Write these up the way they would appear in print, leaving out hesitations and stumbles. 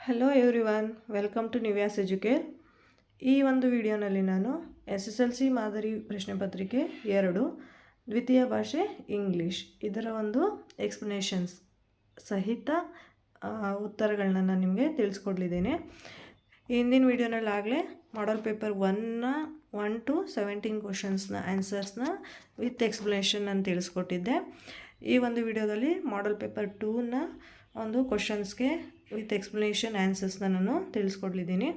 Hello everyone, welcome to Nivya's Educare. ಈ ಒಂದು ವಿಡಿಯೋನಲ್ಲಿ ನಾನು SSLC ಮಾದರಿ ಪ್ರಶ್ನೆ ಪತ್ರಿಕೆ 2 ದ್ವಿತೀಯ ಭಾಷೆ ಇಂಗ್ಲೀಷ್ ಇದರ ಒಂದು ಎಕ್ಸ್ಪ್ಲನೇಷನ್ಸ್ ಸಹಿತ ಉತ್ತರಗಳನ್ನ ನಾನು ನಿಮಗೆ ತಿಳಿಸ್ಕೊಡ್ಲಿದ್ದೇನೆ. ಹಿಂದಿನ ವಿಡಿಯೋನಲ್ಲಾಗಲೇ ಮಾಡಲ್ ಪೇಪರ್ 1 to 17 ಕ್ವಶನ್ಸ್ನ ಆನ್ಸರ್ಸ್ನ ವಿತ್ ಎಕ್ಸ್ಪ್ಲನೇಷನ್ ನಾನು ತಿಳಿಸ್ಕೊಟ್ಟಿದ್ದೆ. ಈ ಒಂದು ವಿಡಿಯೋದಲ್ಲಿ ಮಾಡಲ್ ಪೇಪರ್ 2ನ ಒಂದು ಕ್ವಶನ್ಸ್ಗೆ ವಿತ್ ಎಕ್ಸ್ಪ್ಲನೇಷನ್ ಆನ್ಸರ್ಸ್ನ ನಾನು ತಿಳಿಸ್ಕೊಡ್ಲಿದ್ದೀನಿ.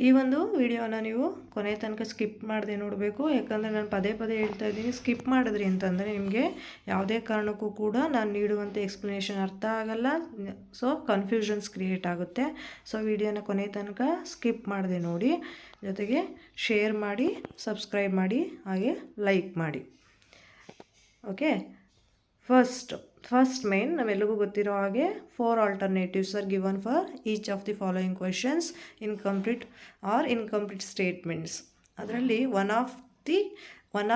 ಈ ಒಂದು ವಿಡಿಯೋನ ನೀವು ಕೊನೆ ತನಕ ಸ್ಕಿಪ್ ಮಾಡದೆ ನೋಡಬೇಕು. ಯಾಕಂದರೆ ನಾನು ಪದೇ ಪದೇ ಹೇಳ್ತಾ ಇದ್ದೀನಿ, ಸ್ಕಿಪ್ ಮಾಡಿದ್ರಿ ಅಂತಂದರೆ ನಿಮಗೆ ಯಾವುದೇ ಕಾರಣಕ್ಕೂ ಕೂಡ ನಾನು ನೀಡುವಂಥ ಎಕ್ಸ್ಪ್ಲನೇಷನ್ ಅರ್ಥ ಆಗಲ್ಲ. ಸೊ ಕನ್ಫ್ಯೂಷನ್ಸ್ ಕ್ರಿಯೇಟ್ ಆಗುತ್ತೆ. ಸೊ ವಿಡಿಯೋನ ಕೊನೆ ತನಕ ಸ್ಕಿಪ್ ಮಾಡದೆ ನೋಡಿ, ಜೊತೆಗೆ ಶೇರ್ ಮಾಡಿ, ಸಬ್ಸ್ಕ್ರೈಬ್ ಮಾಡಿ, ಹಾಗೆ ಲೈಕ್ ಮಾಡಿ. ಓಕೆ, ಫಸ್ಟ್ ಮೇನ್ ನಾವೆಲ್ಲರಿಗೂ ಗೊತ್ತಿರೋ ಹಾಗೆ 4 alternatives are given for each of the following questions, incomplete statements. ಅದರಲ್ಲಿ one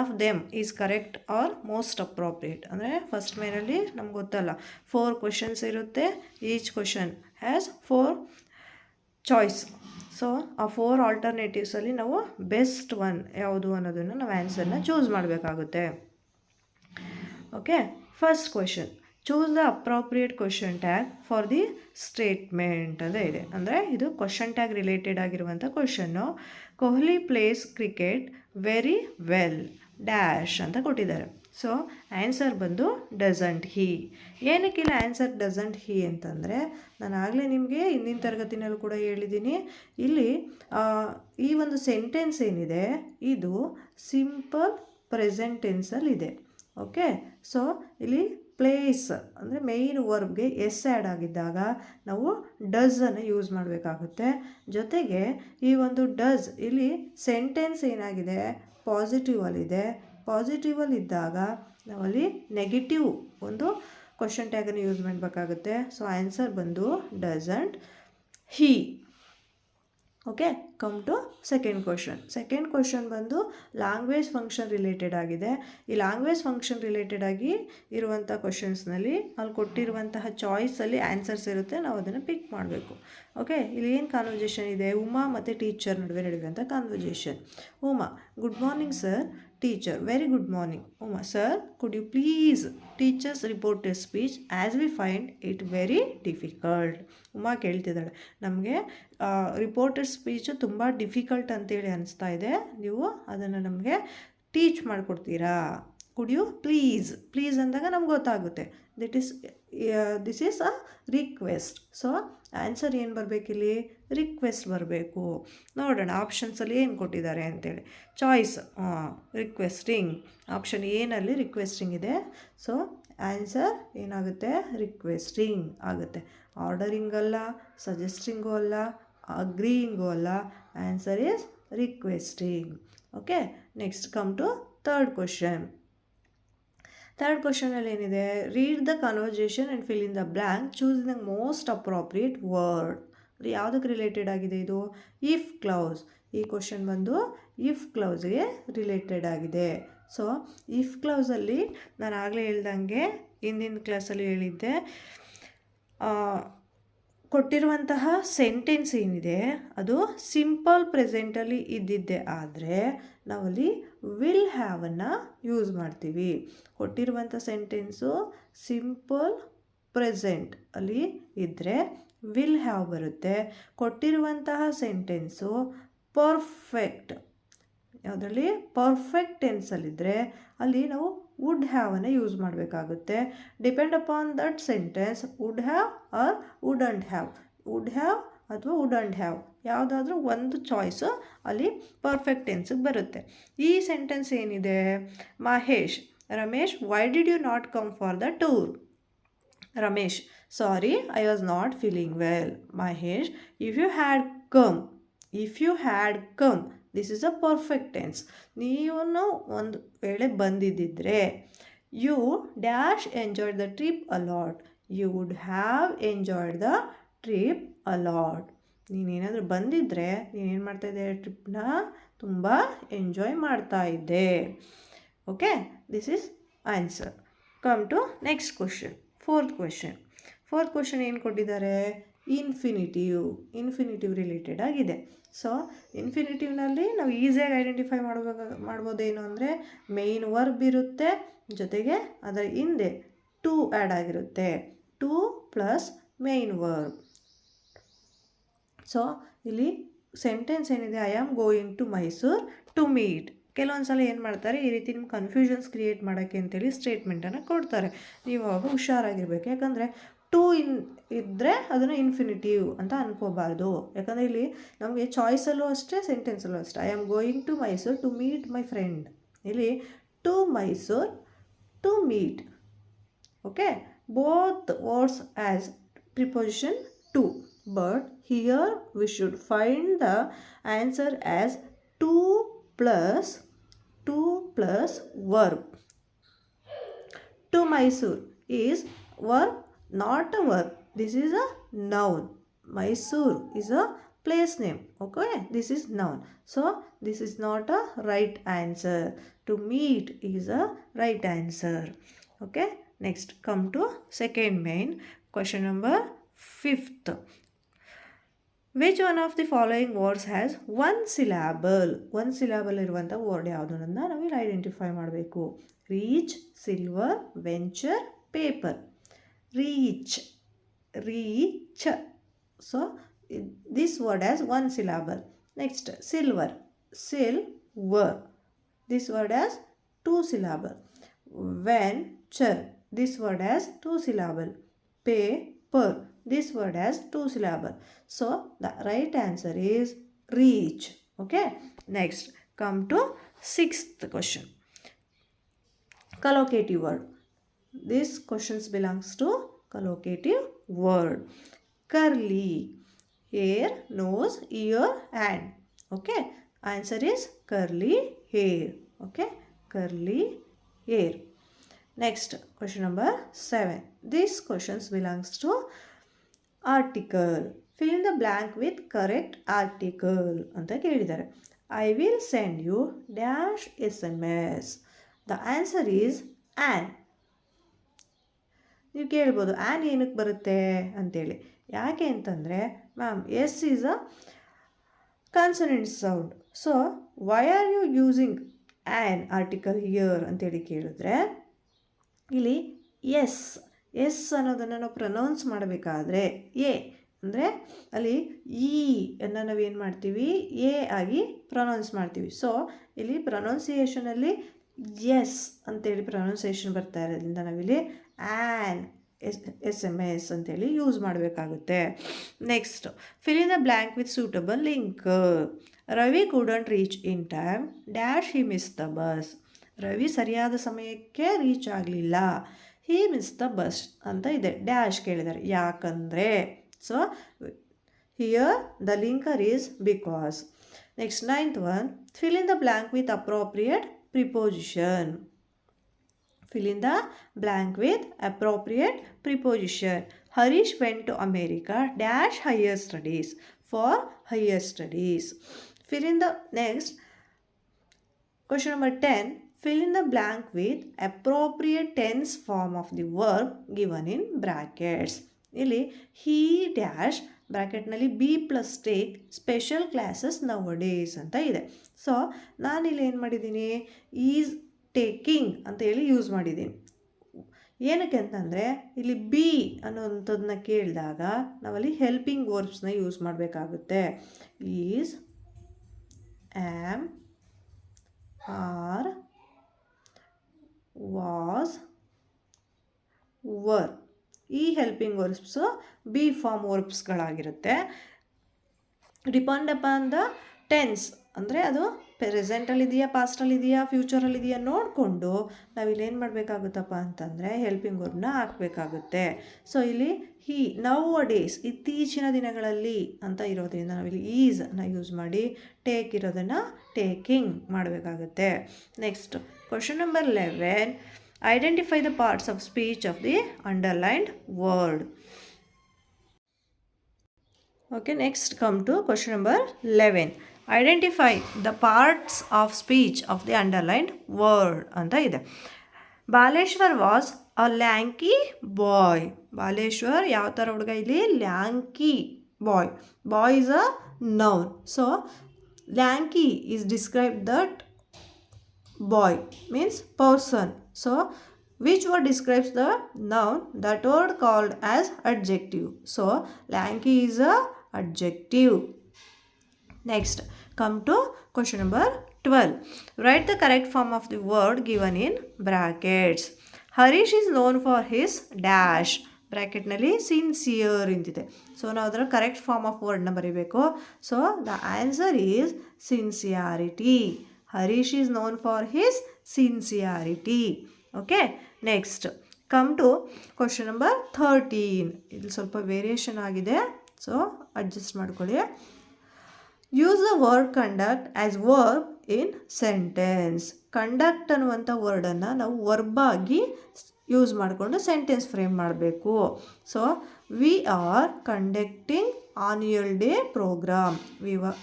of them is correct R most appropriate. ಅಂದರೆ ಫಸ್ಟ್ ಮೇನಲ್ಲಿ ನಮ್ಗೆ ಗೊತ್ತಲ್ಲ, 4 ಕ್ವೆಶನ್ಸ್ ಇರುತ್ತೆ. Each question has 4 choice. So ಆ 4 ಆಲ್ಟರ್ನೇಟಿವ್ಸಲ್ಲಿ ನಾವು ಬೆಸ್ಟ್ ಒನ್ ಯಾವುದು ಅನ್ನೋದನ್ನು ನಾವು ಆನ್ಸರ್ನ ಚೂಸ್ ಮಾಡಬೇಕಾಗುತ್ತೆ. Okay, first question, choose the appropriate question tag for the statement ಅಂತ ಇದೆ. ಅಂದರೆ ಇದು ಕ್ವೆಶನ್ ಟ್ಯಾಗ್ ರಿಲೇಟೆಡ್ ಆಗಿರುವಂಥ question. Kohli place cricket very well dash ಅಂತ ಕೊಟ್ಟಿದ್ದಾರೆ. ಸೊ ಆನ್ಸರ್ ಬಂದು ಡಸಂಟ್ ಹಿ. ಏನಕ್ಕಿಲ್ಲ ಆನ್ಸರ್ ಡಸಂಟ್ ಹಿ ಅಂತಂದರೆ, ನಾನು ಆಗಲೇ ನಿಮಗೆ ಹಿಂದಿನ ತರಗತಿನಲ್ಲೂ ಕೂಡ ಹೇಳಿದ್ದೀನಿ, ಇಲ್ಲಿ ಈ ಒಂದು ಸೆಂಟೆನ್ಸ್ ಏನಿದೆ ಇದು ಸಿಂಪಲ್ ಪ್ರೆಸೆಂಟ್ ಟೆನ್ಸಲ್ಲಿದೆ. ಓಕೆ, ಸೊ ಇಲ್ಲಿ ಪ್ಲೇಸ್ ಅಂದರೆ ಮೇಯ್ನ್ ವರ್ಬ್ಗೆ ಎಸ್ ಆ್ಯಡ್ ಆಗಿದ್ದಾಗ ನಾವು ಡಸನ್ನು ಯೂಸ್ ಮಾಡಬೇಕಾಗುತ್ತೆ. ಜೊತೆಗೆ ಈ ಒಂದು ಡಸ್ ಇಲ್ಲಿ ಸೆಂಟೆನ್ಸ್ ಏನಾಗಿದೆ ಪಾಸಿಟಿವಲ್ಲಿದೆ. ಪಾಸಿಟಿವಲ್ಲಿದ್ದಾಗ ನಾವಲ್ಲಿ ನೆಗೆಟಿವ್ ಒಂದು ಕ್ವಶನ್ ಟ್ಯಾಗನ್ನು ಯೂಸ್ ಮಾಡಬೇಕಾಗುತ್ತೆ. ಸೊ ಆನ್ಸರ್ ಬಂದು doesn't he. Okay, come to second question ಬಂದು ಲ್ಯಾಂಗ್ವೇಜ್ ಫಂಕ್ಷನ್ ರಿಲೇಟೆಡ್ ಆಗಿದೆ. ಈ ಲ್ಯಾಂಗ್ವೇಜ್ ಫಂಕ್ಷನ್ ರಿಲೇಟೆಡ್ ಆಗಿ ಇರುವಂಥ ಕ್ವಶನ್ಸ್ನಲ್ಲಿ ಅಲ್ಲಿ ಕೊಟ್ಟಿರುವಂತಹ ಚಾಯ್ಸಲ್ಲಿ ಆನ್ಸರ್ಸ್ ಇರುತ್ತೆ. ನಾವು ಅದನ್ನು ಪಿಕ್ ಮಾಡಬೇಕು. ಓಕೆ, ಇಲ್ಲಿ ಏನು ಕಾನ್ವರ್ಜೇಷನ್ ಇದೆ, ಉಮಾ ಮತ್ತು ಟೀಚರ್ ನಡುವೆ ನಡೆಯುವಂಥ conversation. Uma, good morning sir. Teacher, very good morning. Uma, sir could you please teachers reported speech as we find it very difficult. Uma ಕೇಳ್ತಿದ್ದಾಳೆ, ನಮಗೆ ರಿಪೋರ್ಟೆಡ್ ಸ್ಪೀಚು ತುಂಬ ಡಿಫಿಕಲ್ಟ್ ಅಂತೇಳಿ ಅನಿಸ್ತಾ ಇದೆ, ನೀವು ಅದನ್ನು ನಮಗೆ ಟೀಚ್ ಮಾಡಿಕೊಡ್ತೀರಾ? ಕುಡ್ ಯು ಪ್ಲೀಸ್ ಅಂದಾಗ ನಮ್ಗೆ ಗೊತ್ತಾಗುತ್ತೆ this is a request. So answer ಏನು ಬರಬೇಕಿಲ್ಲಿ? ರಿಕ್ವೆಸ್ಟ್ ಬರಬೇಕು. ನೋಡೋಣ ಆಪ್ಷನ್ಸಲ್ಲಿ ಏನು ಕೊಟ್ಟಿದ್ದಾರೆ ಅಂತೇಳಿ. ಚಾಯ್ಸ್ ರಿಕ್ವೆಸ್ಟಿಂಗ್, ಆಪ್ಷನ್ ಏನಲ್ಲಿ ರಿಕ್ವೆಸ್ಟಿಂಗ್ ಇದೆ. ಸೊ ಆನ್ಸರ್ ಏನಾಗುತ್ತೆ? ರಿಕ್ವೆಸ್ಟಿಂಗ್ ಆಗುತ್ತೆ. ಆರ್ಡರಿಂಗ್ ಅಲ್ಲ, ಸಜೆಸ್ಟಿಂಗು ಅಲ್ಲ, ಅಗ್ರೀಯಿಂಗು ಅಲ್ಲ. Answer is requesting. Okay, next come to third ಕ್ವಶನಲ್ಲಿ ಏನಿದೆ? Read the conversation and fill in the blank, choose the most appropriate word. ಯಾವುದಕ್ಕೆ ರಿಲೇಟೆಡ್ ಆಗಿದೆ ಇದು? If clause. ಈ ಕ್ವಶನ್ ಬಂದು ಇಫ್ ಕ್ಲೌಸ್ಗೆ ರಿಲೇಟೆಡ್ ಆಗಿದೆ. ಸೊ ಇಫ್ ಕ್ಲೌಸಲ್ಲಿ ನಾನು ಆಗಲೇ ಹೇಳ್ದಂಗೆ ಹಿಂದಿನ ಕ್ಲಾಸಲ್ಲಿ ಹೇಳಿದ್ದೆ, ಕೊಟ್ಟಿರುವಂತಹ ಸೆಂಟೆನ್ಸ್ ಏನಿದೆ ಅದು ಸಿಂಪಲ್ ಪ್ರೆಸೆಂಟಲ್ಲಿ ಇದ್ದಿದ್ದೆ ಆದರೆ ನಾವಲ್ಲಿ ವಿಲ್ ಹ್ಯಾವನ್ನು ಯೂಸ್ ಮಾಡ್ತೀವಿ. ಕೊಟ್ಟಿರುವಂಥ ಸೆಂಟೆನ್ಸು ಸಿಂಪಲ್ ಪ್ರೆಸೆಂಟ್ ಅಲ್ಲಿ ಇದ್ದರೆ ವಿಲ್ ಹ್ಯಾವ್ ಬರುತ್ತೆ. ಕೊಟ್ಟಿರುವಂತಹ ಸೆಂಟೆನ್ಸು ಪರ್ಫೆಕ್ಟ್ ಯಾವುದರಲ್ಲಿ ಪರ್ಫೆಕ್ಟ್ ಟೆನ್ಸಲ್ಲಿದ್ದರೆ ಅಲ್ಲಿ ನಾವು ವುಡ್ ಹ್ಯಾವನ್ನು ಯೂಸ್ ಮಾಡಬೇಕಾಗುತ್ತೆ. Depend upon that sentence would have or wouldn't have. Would have ಅಥವಾ ವುಡಂಟ್ ಹ್ಯಾವ್ ಯಾವುದಾದ್ರೂ ಒಂದು ಚಾಯ್ಸು ಅಲ್ಲಿ ಪರ್ಫೆಕ್ಟ್ ಟೆನ್ಸಿಗೆ ಬರುತ್ತೆ. ಈ ಸೆಂಟೆನ್ಸ್ ಏನಿದೆ, Ramesh why did you not come for the tour? Ramesh, sorry I was not feeling well. Mahesh, if you had come this is a perfect tense. ನೀವು ಒಂದು ವೇಳೆ ಬಂದಿದ್ದರೆ you dash enjoyed the trip a lot. You would have enjoyed the trip a lot. ನೀನೇನಾದರೂ ಬಂದಿದ್ದರೆ ನೀನೇನು ಮಾಡ್ತಾಯಿದ್ದೆ? ಟ್ರಿಪ್ನ ತುಂಬ ಎಂಜಾಯ್ ಮಾಡ್ತಾ ಇದ್ದೆ. Okay, this is answer. Come to next question, fourth question ಏನು ಕೊಟ್ಟಿದ್ದಾರೆ? ಇನ್ಫಿನಿಟಿವ್ ರಿಲೇಟೆಡ್ ಆಗಿದೆ. ಸೊ ಇನ್ಫಿನಿಟಿವ್ನಲ್ಲಿ ನಾವು ಈಸಿಯಾಗಿ ಐಡೆಂಟಿಫೈ ಮಾಡ್ಬೋದೇನು ಅಂದರೆ ಮೇಯ್ನ್ ವರ್ಬ್ ಇರುತ್ತೆ, ಜೊತೆಗೆ ಅದರ ಹಿಂದೆ ಟು ಆ್ಯಡ್ ಆಗಿರುತ್ತೆ, to plus main verb. So ಇಲ್ಲಿ ಸೆಂಟೆನ್ಸ್ ಏನಿದೆ, I am going to Mysore to meet. ಕೆಲವೊಂದು ಸಲ ಏನು ಮಾಡ್ತಾರೆ, ಈ ರೀತಿ ನಿಮ್ಮ ಕನ್ಫ್ಯೂಷನ್ಸ್ ಕ್ರಿಯೇಟ್ ಮಾಡೋಕ್ಕೆ ಅಂತೇಳಿ ಸ್ಟೇಟ್ಮೆಂಟನ್ನು ಕೊಡ್ತಾರೆ. ನೀವು ಅವಾಗ ಹುಷಾರಾಗಿರ್ಬೇಕು, ಯಾಕಂದರೆ ಟು ಇದ್ದರೆ ಅದನ್ನು ಇನ್ಫಿನಿಟಿವ್ ಅಂತ ಅನ್ಕೋಬಾರ್ದು. ಯಾಕಂದರೆ ಇಲ್ಲಿ ನಮಗೆ ಚಾಯ್ಸಲ್ಲೂ ಅಷ್ಟೇ, ಸೆಂಟೆನ್ಸಲ್ಲೂ ಅಷ್ಟೇ. I am going to Mysore to meet my friend. ಇಲ್ಲಿ to Mysore to meet. Okay, both words as preposition to, but here we should find the answer as 2 plus verb. To Mysore is verb, not a verb. This is a noun. Mysore is a place name. Okay, this is noun. So this is not a right answer. To meet is a right answer. Okay, next come to second main question number 5th. Which one of the following words has one syllable ಇರುವಂಥ word ಯಾವುದು ಅಂತ ನಾವಿಲ್ಲಿ identify ಮಾಡಬೇಕು. Reach, silver, venture, paper. Reach. So this word has one syllable. Next silver. This word has two syllable. Venture. This word has two syllable. Paper. This word has two syllables. So the right answer is reach. Okay. Next, come to 6th question. Collocative word. This questions belongs to collocative word. Curly. Hair, nose, ear, hand. Okay. Answer is curly hair. Okay. Curly hair. Next, question number 7. This questions belongs to article. Fill in the blank with correct article ಅಂತ ಕೇಳಿದ್ದಾರೆ. I will send you dash SMS. The answer is an. ನೀವು ಕೇಳ್ಬೋದು an ಏನಕ್ಕೆ ಬರುತ್ತೆ ಅಂತೇಳಿ. ಯಾಕೆ ಅಂತಂದರೆ ma'am S is a consonant sound. So why are you using an article here ಅಂತೇಳಿ ಕೇಳಿದ್ರೆ, ಇಲ್ಲಿ ಎಸ್ ಅನ್ನೋದನ್ನು ನಾವು ಪ್ರೊನೌನ್ಸ್ ಮಾಡಬೇಕಾದ್ರೆ ಎ ಅಂದರೆ ಅಲ್ಲಿ ಇ ಅನ್ನು ನಾವೇನು ಮಾಡ್ತೀವಿ, ಎ ಆಗಿ ಪ್ರೊನೌನ್ಸ್ ಮಾಡ್ತೀವಿ. ಸೊ ಇಲ್ಲಿ ಪ್ರೊನೌನ್ಸಿಯೇಷನಲ್ಲಿ ಎಸ್ ಅಂತೇಳಿ ಪ್ರೊನೌನ್ಸಿಯೇಷನ್ ಬರ್ತಾ ಇರೋದ್ರಿಂದ ನಾವಿಲ್ಲಿ ಆ್ಯನ್ SMS ಅಂತೇಳಿ ಯೂಸ್ ಮಾಡಬೇಕಾಗುತ್ತೆ. Next, fill in the blank with suitable link. Ravi couldn't reach in time dash he miss the bus. Ravi ಸರಿಯಾದ ಸಮಯಕ್ಕೆ ರೀಚ್ ಆಗಲಿಲ್ಲ, ಹಿ ಮಿಸ್ ದ ಬಸ್ ಅಂತ ಇದೆ. ಡ್ಯಾಶ್ ಕೇಳಿದ್ದಾರೆ ಯಾಕಂದರೆ. So here the linker is because. Next 9th one, fill in the blank with appropriate preposition. Fill in the blank with appropriate preposition. Harish went to America dash higher studies for higher studies. Fill in the next question number 10. Fill in the blank with appropriate tense form of the verb given in brackets. ಇಲ್ಲಿ he dash ಬ್ರ್ಯಾಕೆಟ್ನಲ್ಲಿ B plus take special classes nowadays ಅಂತ ಇದೆ. So ನಾನಿಲ್ಲಿ ಏನು ಮಾಡಿದ್ದೀನಿ, is taking ಅಂತ ಹೇಳಿ use ಮಾಡಿದ್ದೀನಿ. ಏನಕ್ಕೆ ಅಂತಂದರೆ ಇಲ್ಲಿ ಬಿ ಅನ್ನೋಂಥದ್ದನ್ನ ಕೇಳಿದಾಗ ನಾವಲ್ಲಿ ಹೆಲ್ಪಿಂಗ್ ವರ್ಬ್ಸ್ನ ಯೂಸ್ ಮಾಡಬೇಕಾಗುತ್ತೆ. Is, am, are, was, were. ಈ ಹೆಲ್ಪಿಂಗ್ ವರ್ಬ್ಸು ಬಿ ಫಾರ್ಮ್ ವರ್ಬ್ಸ್ಗಳಾಗಿರುತ್ತೆ. ಡಿಪೆಂಡ್ ಅಪಾನ್ ದ ಟೆನ್ಸ್, ಅಂದರೆ ಅದು ಪ್ರೆಸೆಂಟಲ್ಲಿದೆಯಾ, ಪಾಸ್ಟಲ್ಲಿದೆಯಾ, ಫ್ಯೂಚರಲ್ಲಿದೆಯಾ ನೋಡಿಕೊಂಡು ನಾವಿಲ್ಲಿ ಏನು ಮಾಡಬೇಕಾಗುತ್ತಪ್ಪ ಅಂತಂದರೆ ಹೆಲ್ಪಿಂಗ್ ವರ್ಬ್ನ ಹಾಕಬೇಕಾಗುತ್ತೆ. ಸೊ ಇಲ್ಲಿ ಹಿ, ನೌ ಅ ಡೇಸ್, ಇತ್ತೀಚಿನ ದಿನಗಳಲ್ಲಿ ಅಂತ ಇರೋದ್ರಿಂದ ನಾವಿಲ್ಲಿ ಈಸ್ನ ಯೂಸ್ ಮಾಡಿ, ಟೇಕ್ ಇರೋದನ್ನು ಟೇಕಿಂಗ್ ಮಾಡಬೇಕಾಗುತ್ತೆ. Next question number 11. Identify the parts of speech of the underlined word. Okay, next come to question number 11. Identify the parts of speech of the underlined word ಅಂತ ಇದೆ. Baleshwar was ಅ ಲ್ಯಾಂಕಿ ಬಾಯ್. ಬಾಲೇಶ್ವರ್ ಯಾವ ಥರ ಹುಡುಗ ಇಲ್ಲಿ? Lanky boy. Boy is a noun. So lanky is describe that boy means person. So which word describes the noun? That word called as adjective. So lanky is a adjective. Next, come to question number 12. Write the correct form of the word given in brackets. Harish is known for his dash. ಬ್ರ್ಯಾಕೆಟ್ನಲ್ಲಿ sincere ಇಂತಿದೆ. So ನಾವು ಅದರ correct form of ವರ್ಡ್ನ ಬರೀಬೇಕು. So the answer is sincerity. Harish is known for his sincerity. Okay, next come to question number 13. ಇಲ್ಲಿ ಸ್ವಲ್ಪ variation ಆಗಿದೆ, so adjust ಮಾಡ್ಕೊಳ್ಳಿ. Use the word conduct as verb in sentence. Conduct ಅನ್ನುವಂಥ ವರ್ಡನ್ನು ನಾವು ವರ್ಬಾಗಿ ಯೂಸ್ ಮಾಡಿಕೊಂಡು ಸೆಂಟೆನ್ಸ್ ಫ್ರೇಮ್ ಮಾಡಬೇಕು. So we are conducting annual day programme.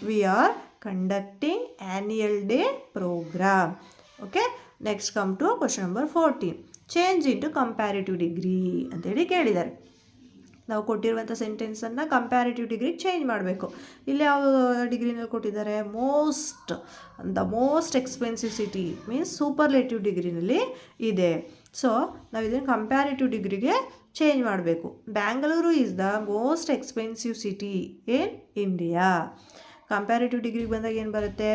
We are conducting annual day program. Okay, next come to question number 14. Change into comparative degree ಅಂತೇಳಿ ಕೇಳಿದ್ದಾರೆ. ನಾವು ಕೊಟ್ಟಿರುವಂಥ ಸೆಂಟೆನ್ಸನ್ನು ಕಂಪ್ಯಾರಿಟಿವ್ ಡಿಗ್ರಿಗೆ ಚೇಂಜ್ ಮಾಡಬೇಕು. ಇಲ್ಲಿ ಯಾವ ಡಿಗ್ರಿನಲ್ಲಿ ಕೊಟ್ಟಿದ್ದಾರೆ? The most expensive city means superlative ಡಿಗ್ರಿನಲ್ಲಿ ಇದೆ. ಸೊ ನಾವು ಇದನ್ನು ಕಂಪ್ಯಾರಿಟಿವ್ ಡಿಗ್ರಿಗೆ ಚೇಂಜ್ ಮಾಡಬೇಕು. Bangalore is the most expensive city in India. Comparative ಡಿಗ್ರಿಗೆ ಬಂದಾಗ ಏನು ಬರುತ್ತೆ?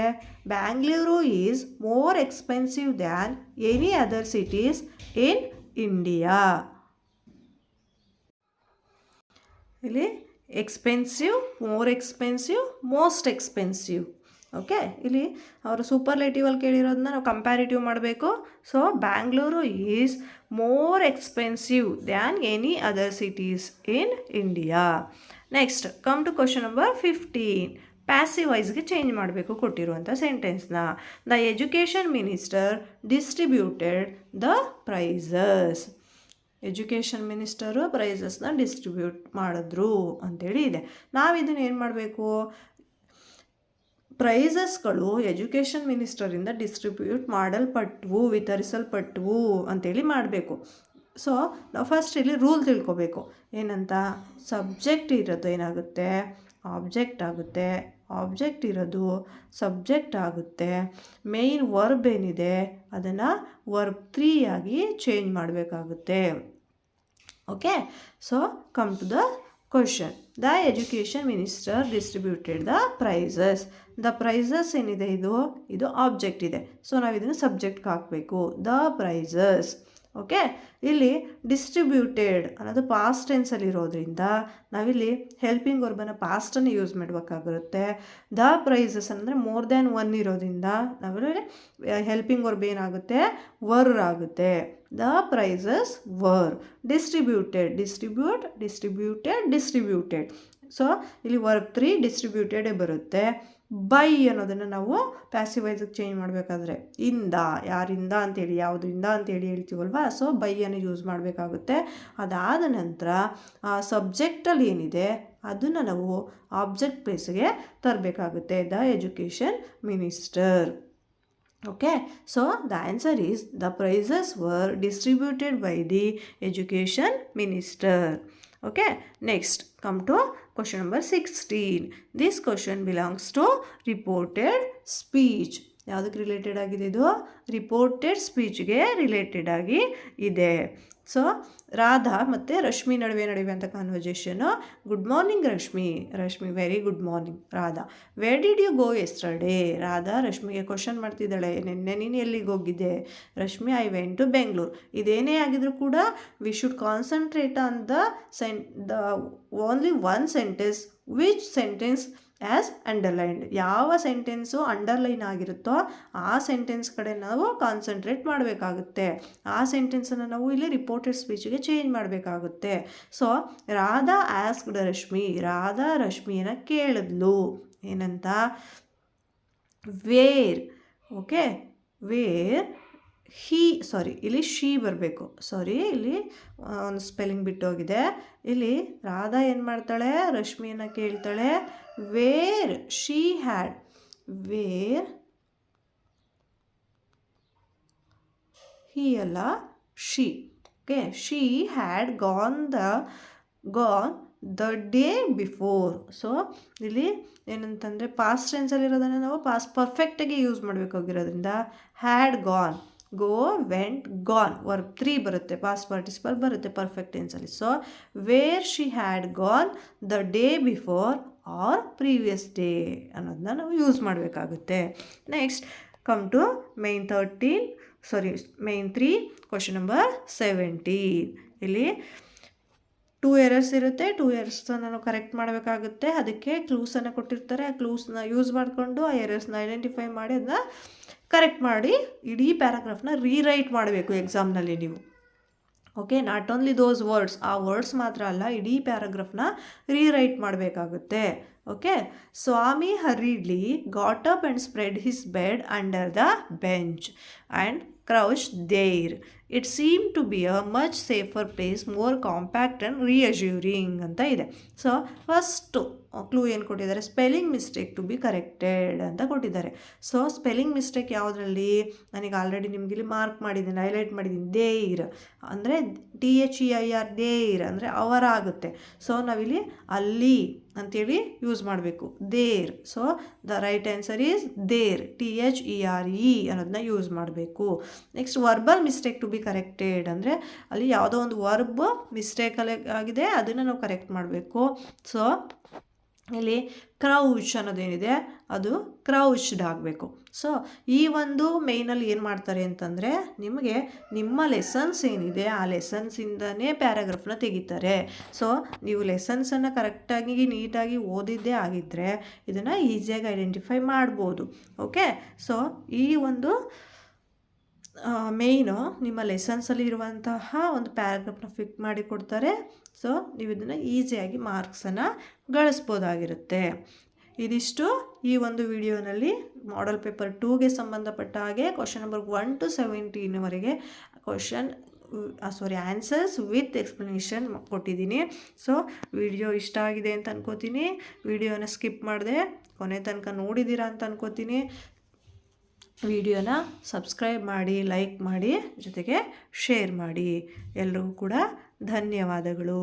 Bangalore is more expensive than any other cities in India. ಇಲ್ಲಿ expensive, more expensive, most expensive. Okay, ಇಲ್ಲಿ ಅವರು ಸೂಪರ್ಲೇಟಿವಲ್ಲಿ ಕೇಳಿರೋದನ್ನ ನಾವು ಕಂಪ್ಯಾರಿಟಿವ್ ಮಾಡಬೇಕು. So Bangalore is more expensive than any other cities in India. Next come to question number 15. Passive ವಾಯ್ಸ್ಗೆ change ಮಾಡಬೇಕು ಕೊಟ್ಟಿರುವಂಥ ಸೆಂಟೆನ್ಸ್ನ. The education minister distributed the prizes. Education minister ಪ್ರೈಸಸ್ನ ಡಿಸ್ಟ್ರಿಬ್ಯೂಟ್ ಮಾಡಿದ್ರು ಅಂತೇಳಿ ಇದೆ. ನಾವು ಇದನ್ನು ಏನು ಮಾಡಬೇಕು? ಪ್ರೈಸಸ್ಗಳು ಎಜುಕೇಷನ್ ಮಿನಿಸ್ಟರಿಂದ ಡಿಸ್ಟ್ರಿಬ್ಯೂಟ್ ಮಾಡಲ್ಪಟ್ಟವು, ವಿತರಿಸಲ್ಪಟ್ಟವು ಅಂತೇಳಿ ಮಾಡಬೇಕು. ಸೊ ನಾವು ಫಸ್ಟ್ ಇಲ್ಲಿ ರೂಲ್ ತಿಳ್ಕೊಬೇಕು. ಏನಂತ? ಸಬ್ಜೆಕ್ಟ್ ಇರೋದು ಏನಾಗುತ್ತೆ? ಆಬ್ಜೆಕ್ಟ್ ಆಗುತ್ತೆ. ಆಬ್ಜೆಕ್ಟ್ ಇರೋದು ಸಬ್ಜೆಕ್ಟ್ ಆಗುತ್ತೆ. ಮೇಯ್ನ್ ವರ್ಬ್ ಏನಿದೆ ಅದನ್ನು ವರ್ಬ್ 3 ಆಗಿ ಚೇಂಜ್ ಮಾಡಬೇಕಾಗುತ್ತೆ. Okay, so come to the question. The education minister distributed the prizes. The prizes ಏನಿದೆ ಇದು ಆಬ್ಜೆಕ್ಟ್ ಇದೆ. ಸೊ ನಾವು ಇದನ್ನು ಸಬ್ಜೆಕ್ಟ್ಗೆ ಹಾಕಬೇಕು. The prizes. ಓಕೆ, ಇಲ್ಲಿ ಡಿಸ್ಟ್ರಿಬ್ಯೂಟೆಡ್ ಅನ್ನೋದು ಪಾಸ್ಟ್ ಟೆನ್ಸಲ್ಲಿ ಇರೋದ್ರಿಂದ ನಾವಿಲ್ಲಿ ಹೆಲ್ಪಿಂಗ್ ವರ್ಬನ್ನು ಪಾಸ್ಟನ್ನು ಯೂಸ್ ಮಾಡಬೇಕಾಗಿರುತ್ತೆ. ದ ಪ್ರೈಸಸ್ ಅಂದರೆ ಮೋರ್ ದ್ಯಾನ್ 1 ಇರೋದ್ರಿಂದ ನಾವಿಲ್ಲಿ ಹೆಲ್ಪಿಂಗ್ ವರ್ಬ್ ಏನಾಗುತ್ತೆ? ವರ್ ಆಗುತ್ತೆ. The prizes were distributed. Distributed. So ಇಲ್ಲಿ ವರ್ಬ್ 3 ಡಿಸ್ಟ್ರಿಬ್ಯೂಟೆಡೇ ಬರುತ್ತೆ. ಬೈ ಅನ್ನೋದನ್ನು ನಾವು ಪ್ಯಾಸಿವ್ ವಾಯ್ಸ್ಗೆ ಚೇಂಜ್ ಮಾಡಬೇಕಾದ್ರೆ ಇಂದ, ಯಾರಿಂದ ಅಂತೇಳಿ, ಯಾವುದರಿಂದ ಅಂತೇಳಿ ಹೇಳ್ತೀವಲ್ವ. ಸೊ ಬೈಯನ್ನು ಯೂಸ್ ಮಾಡಬೇಕಾಗುತ್ತೆ. ಅದಾದ ನಂತರ ಆ ಸಬ್ಜೆಕ್ಟಲ್ಲಿ ಏನಿದೆ ಅದನ್ನು ನಾವು ಆಬ್ಜೆಕ್ಟ್ ಪ್ಲೇಸ್ಗೆ ತರಬೇಕಾಗುತ್ತೆ. The education minister. Okay, so the answer is the prizes were distributed by the education minister. Okay, next come to question number 16. This question belongs to reported speech. ಯಾವುದಕ್ಕೆ ರಿಲೇಟೆಡ್ ಆಗಿದೆ? ಇದು ರಿಪೋರ್ಟೆಡ್ ಸ್ಪೀಚ್ಗೆ ರಿಲೇಟೆಡ್ ಆಗಿ ಇದೆ. So Radha ಮತ್ತು ರಶ್ಮಿ ನಡುವೆ ಅಂತ ಕಾನ್ವರ್ಜೇಷನು. Good morning Rashmi. Very good morning. Radha, where did you go yesterday? Radha ರಶ್ಮಿಗೆ ಕ್ವಶನ್ ಮಾಡ್ತಿದ್ದಾಳೆ, ನಿನ್ನೆ ನೀನು ಎಲ್ಲಿಗೆ ಹೋಗಿದ್ದೆ? Rashmi, I went to Bengaluru. ಇದೇನೇ ಆಗಿದ್ರು ಕೂಡ we should concentrate on the only one sentence which sentence as underlined. ಯಾವ ಸೆಂಟೆನ್ಸು ಅಂಡರ್ಲೈನ್ ಆಗಿರುತ್ತೋ ಆ ಸೆಂಟೆನ್ಸ್ ಕಡೆ ನಾವು ಕಾನ್ಸಂಟ್ರೇಟ್ ಮಾಡಬೇಕಾಗುತ್ತೆ. ಆ ಸೆಂಟೆನ್ಸನ್ನು ನಾವು ಇಲ್ಲಿ ರಿಪೋರ್ಟೆಡ್ ಸ್ಪೀಚ್ಗೆ ಚೇಂಜ್ ಮಾಡಬೇಕಾಗುತ್ತೆ. So Radha asked Rashmi. ರಾಧಾ ರಶ್ಮಿಯನ್ನು ಕೇಳಿದ್ಲು. ಏನಂತ? ವೇರ್. ಓಕೆ, ವೇರ್ ಇಲ್ಲಿ ಶಿ ಬರಬೇಕು. ಇಲ್ಲಿ ಒಂದು ಸ್ಪೆಲ್ಲಿಂಗ್ ಬಿಟ್ಟೋಗಿದೆ. ಇಲ್ಲಿ ರಾಧಾ ಏನು ಮಾಡ್ತಾಳೆ? ರಶ್ಮಿಯನ್ನು ಕೇಳ್ತಾಳೆ where she had. Where he ಅಲ್ಲ, she. Okay, she had gone the day before. So ಇಲ್ಲಿ ಏನಂತಂದರೆ ಪಾಸ್ಟ್ ಟೆನ್ಸಲ್ಲಿರೋದನ್ನು ನಾವು ಪಾಸ್ಟ್ ಪರ್ಫೆಕ್ಟಾಗಿ ಯೂಸ್ ಮಾಡಬೇಕಾಗಿರೋದ್ರಿಂದ had gone, go, went, gone verb 3 ಬರುತ್ತೆ, ಪಾಸ್ಟ್ ಪಾರ್ಟಿಸಿಪಲ್ ಬರುತ್ತೆ ಪರ್ಫೆಕ್ಟ್ ಟೆನ್ಸಲ್ಲಿ. So where she had gone the day before or previous day ಅನ್ನೋದನ್ನ ನಾವು ಯೂಸ್ ಮಾಡಬೇಕಾಗುತ್ತೆ. Next come to main 3, question number 17. ಇಲ್ಲಿ 2 ಎರರ್ಸ್ ಇರುತ್ತೆ, 2 ಎರರ್ಸ್ನ ನಾವು ಕರೆಕ್ಟ್ ಮಾಡಬೇಕಾಗುತ್ತೆ. ಅದಕ್ಕೆ ಕ್ಲೂಸನ್ನು ಕೊಟ್ಟಿರ್ತಾರೆ, ಆ ಕ್ಲೂಸ್ನ ಯೂಸ್ ಮಾಡಿಕೊಂಡು ಆ ಎರರ್ಸ್ನ ಐಡೆಂಟಿಫೈ ಮಾಡಿ ಅದನ್ನ ಕರೆಕ್ಟ್ ಮಾಡಿ ಇಡೀ ಪ್ಯಾರಾಗ್ರಾಫ್ನ ರೀರೈಟ್ ಮಾಡಬೇಕು ಎಕ್ಸಾಮ್ನಲ್ಲಿ ನೀವು. Okay, not only those words, ಆ ವರ್ಡ್ಸ್ ಮಾತ್ರ ಅಲ್ಲ, ಇಡೀ ಪ್ಯಾರಾಗ್ರಾಫ್ನ ರೀರೈಟ್ ಮಾಡಬೇಕಾಗುತ್ತೆ. Okay, Swami hurriedly got up and spread his bed under the bench and crouched there. It seemed to be a much safer place, more compact and reassuring ಅಂತ ಇದೆ. So first clue ಏನು ಕೊಟ್ಟಿದ್ದಾರೆ, spelling mistake to be corrected ಅಂತ ಕೊಟ್ಟಿದ್ದಾರೆ. So spelling mistake ಯಾವುದರಲ್ಲಿ, ನನಗೆ already ನಿಮಗಿಲ್ಲಿ mark ಮಾಡಿದ್ದೀನಿ, ಹೈಲೈಟ್ ಮಾಡಿದ್ದೀನಿ. ದೇರ್ ಅಂದರೆ THEIR, ದೇರ್ ಅಂದರೆ ಅವರ ಆಗುತ್ತೆ. ಸೊ ನಾವಿಲ್ಲಿ ಅಲ್ಲಿ ಅಂಥೇಳಿ ಯೂಸ್ ಮಾಡಬೇಕು, there. So the right answer is there, THERE ಅನ್ನೋದನ್ನ ಯೂಸ್ ಮಾಡಬೇಕು. Next verbal mistake to be corrected ಅಂದರೆ ಅಲ್ಲಿ ಯಾವುದೋ ಒಂದು ವರ್ಬ್ ಮಿಸ್ಟೇಕಲ್ಲಿ ಆಗಿದೆ, ಅದನ್ನು ನಾವು ಕರೆಕ್ಟ್ ಮಾಡಬೇಕು. ಸೊ ಇಲ್ಲಿ ಕ್ರೌಚ್ ಅನ್ನೋದೇನಿದೆ ಅದು ಕ್ರೌಚ್ಡ್ ಆಗಬೇಕು. ಸೊ ಈ ಒಂದು ಮೇಯ್ನಲ್ಲಿ ಏನು ಮಾಡ್ತಾರೆ ಅಂತಂದರೆ, ನಿಮಗೆ ನಿಮ್ಮ ಲೆಸನ್ಸ್ ಏನಿದೆ ಆ ಲೆಸನ್ಸಿಂದನೇ ಪ್ಯಾರಾಗ್ರಾಫ್ನ ತೆಗಿತಾರೆ. ಸೊ ನೀವು ಲೆಸನ್ಸನ್ನು ಕರೆಕ್ಟಾಗಿ ನೀಟಾಗಿ ಓದಿದ್ದೇ ಆಗಿದ್ದರೆ ಇದನ್ನು ಈಸಿಯಾಗಿ ಐಡೆಂಟಿಫೈ ಮಾಡ್ಬೋದು. ಓಕೆ, ಸೊ ಈ ಒಂದು ಮೇಯ್ನು ನಿಮ್ಮ ಲೆಸನ್ಸಲ್ಲಿ ಇರುವಂತಹ ಒಂದು ಪ್ಯಾರಾಗ್ರಾಫ್ನ ಫಿಕ್ ಮಾಡಿ ಕೊಡ್ತಾರೆ. ಸೊ ನೀವು ಇದನ್ನು ಈಸಿಯಾಗಿ ಮಾರ್ಕ್ಸನ್ನು ಗಳಿಸ್ಬೋದಾಗಿರುತ್ತೆ. ಇದಿಷ್ಟು ಈ ಒಂದು ವಿಡಿಯೋನಲ್ಲಿ ಮಾಡೆಲ್ ಪೇಪರ್ 2ಗೆ ಸಂಬಂಧಪಟ್ಟ ಹಾಗೆ ಕ್ವಶನ್ ನಂಬರ್ 1 to 17ವರೆಗೆ ಆನ್ಸರ್ಸ್ ವಿತ್ ಎಕ್ಸ್ಪ್ಲನೇಷನ್ ಕೊಟ್ಟಿದ್ದೀನಿ. ಸೊ ವಿಡಿಯೋ ಇಷ್ಟ ಆಗಿದೆ ಅಂತ ಅನ್ಕೋತೀನಿ. ವಿಡಿಯೋನ ಸ್ಕಿಪ್ ಮಾಡಿದೆ ಕೊನೆ ತನಕ ನೋಡಿದ್ದೀರಾ ಅಂತ ಅನ್ಕೋತೀನಿ. ವಿಡಿಯೋನ ಸಬ್ಸ್ಕ್ರೈಬ್ ಮಾಡಿ, ಲೈಕ್ ಮಾಡಿ, ಜೊತೆಗೆ ಶೇರ್ ಮಾಡಿ. ಎಲ್ರಿಗೂ ಕೂಡ ಧನ್ಯವಾದಗಳು.